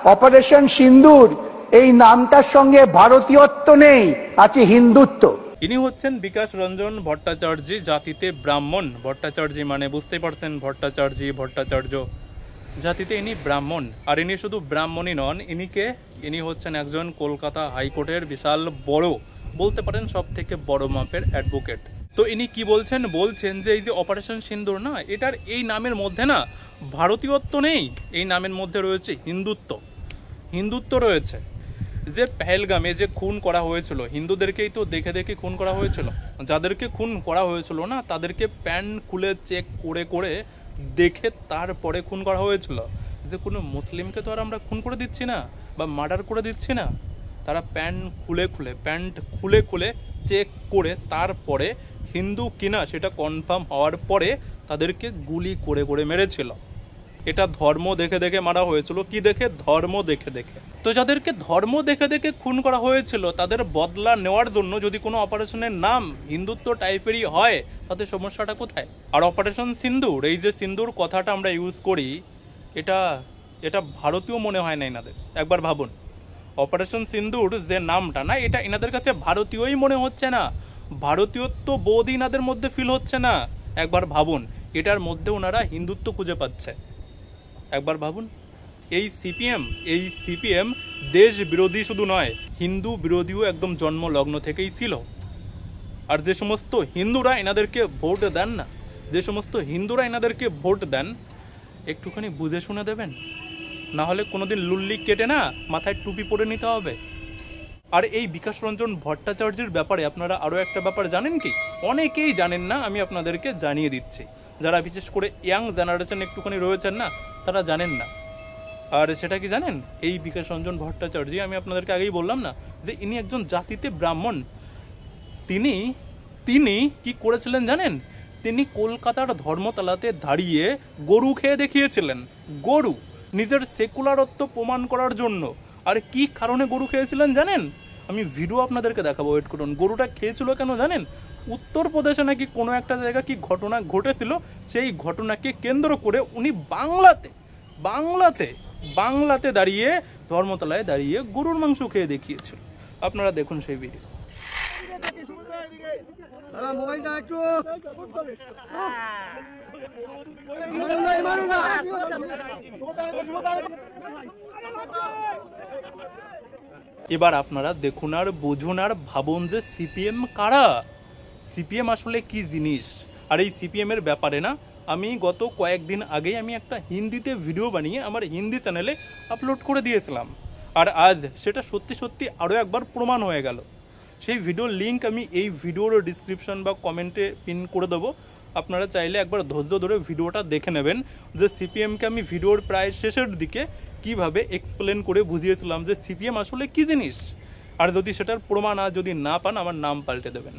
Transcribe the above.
Operation সিন্দুর এই নামটার সঙ্গে ভারতীয়ত্ব নেই, আছে হিন্দুত্ব। ইনি হচ্ছেন বিকাশ রঞ্জন ভট্টাচার্য, জাতিতে ব্রাহ্মণ। ভট্টাচার্য মানে বুঝতেই পারছেন, ভট্টাচার্য জাতিতে ইনি ব্রাহ্মণ। আর ইনি শুধু ব্রাহ্মণই নন, ইনি হচ্ছেন একজন কলকাতা হাইকোর্টের বিশাল বড়, বলতে পারেন সব থেকে বড় মাপের অ্যাডভোকেট। তো ইনি কি বলছেন যে এই যে অপারেশন সিন্দুর না, এটার এই নামের মধ্যে না ভারতীয়ত্ব নেই, এই নামের মধ্যে রয়েছে হিন্দুত্ব রয়েছে। যে পেহেলগামে যে খুন করা হয়েছিল, হিন্দুদেরকেই তো দেখে দেখে খুন করা হয়েছিল। যাদেরকে খুন করা হয়েছিল না, তাদেরকে প্যান্ট খুলে চেক করে দেখে তারপরে খুন করা হয়েছিল। যে কোনো মুসলিমকে তো আর আমরা খুন করে দিচ্ছি না বা মার্ডার করে দিচ্ছি না। তারা প্যান্ট খুলে চেক করে তারপরে হিন্দু কিনা সেটা কনফার্ম হওয়ার পরে তাদেরকে গুলি করে মেরেছিল। এটা ধর্ম দেখে দেখে মারা হয়েছিল। কি দেখে? ধর্ম দেখে দেখে। তো যাদেরকে ধর্ম দেখে দেখে খুন করা হয়েছিল, তাদের বদলা নেওয়ার জন্য যদি কোনো অপারেশনের নাম হিন্দুত্ব টাইপেরই হয়, তাদের সমস্যাটা কোথায়? আর অপারেশন সিন্দুর, এই যে সিন্দুর কথাটা আমরা ইউজ করি, এটা ভারতীয় মনে হয় না এনাদের। একবার ভাবুন, অপারেশন সিন্দুর যে নামটা না, এটা এনাদের কাছে ভারতীয়ই মনে হচ্ছে না, ভারতীয়ত্ব বোধই এনাদের মধ্যে ফিল হচ্ছে না। একবার ভাবুন, এটার মধ্যে ওনারা হিন্দুত্ব খুঁজে পাচ্ছে। একবার ভাবুন, এই সিপিএম দেশ বিরোধী শুধু নয়, হিন্দু বিরোধীও একদম জন্মলগ্ন থেকেই ছিল। আর যে সমস্ত হিন্দুরা এনাদেরকে ভোট দেন, একটুখানি বুঝে শুনে দেবেন, না হলে কোনোদিন লুল্লি কেটে না মাথায় টুপি পরে নিতে হবে। আর এই বিকাশ রঞ্জন ভট্টাচার্যের ব্যাপারে আপনারা আরও একটা ব্যাপার জানেন কি? অনেকেই জানেন না, আমি আপনাদেরকে জানিয়ে দিচ্ছি। যারা বিশেষ করে ইয়াং জেনারেশন একটুখানি রয়েছেন না, তারা জানেন না। আর সেটা কি জানেন? এই বিকাশ রঞ্জন ভট্টাচার্য, আমি আপনাদেরকে আগেই বললাম না যে ইনি একজন জাতিতে ব্রাহ্মণ। তিনি কি করেছিলেন জানেন? তিনি কলকাতার ধর্মতলাতে দাঁড়িয়ে গরু খেয়ে দেখিয়েছিলেন। গরু, নিজের সেকুলারত্ব প্রমাণ করার জন্য। আর কি কারণে গরু খেয়েছিলেন জানেন? আমি ভিডিও আপনাদেরকে দেখাবো, ওয়েট করুন। গরুটা খেয়েছিল কেন জানেন? উত্তরপ্রদেশে নাকি কোনো একটা জায়গা কি ঘটনা ঘটেছিল, সেই ঘটনাকে কেন্দ্র করে উনি বাংলাতে দাঁড়িয়ে, ধর্মতলায় দাঁড়িয়ে গরুর মাংস খেয়ে দেখিয়েছিল। আপনারা দেখুন সেই ভিডিও। এবার আপনারা দেখুন আর বুঝুন আর ভাবুন যে সিপিএম কারা, সিপিএম আসলে কি জিনিস। আর এই সিপিএম এর ব্যাপারে না, আমি গত কয়েকদিন আগেই আমি একটা হিন্দিতে ভিডিও বানিয়ে আমার হিন্দি চ্যানেলে আপলোড করে দিয়েছিলাম। আর আজ সেটা সত্যি আরও একবার প্রমাণ হয়ে গেল। সেই ভিডিওর লিঙ্ক আমি এই ভিডিওর ডিসক্রিপশন বা কমেন্টে পিন করে দেবো। আপনারা চাইলে একবার ধৈর্য ধরে ভিডিওটা দেখে নেবেন যে সিপিএমকে আমি ভিডিওর প্রায় শেষের দিকে কিভাবে এক্সপ্লেন করে বুঝিয়েছিলাম যে সিপিএম আসলে কি জিনিস। আর যদি সেটার প্রমাণ যদি না পান, আমার নাম পাল্টে দেবেন।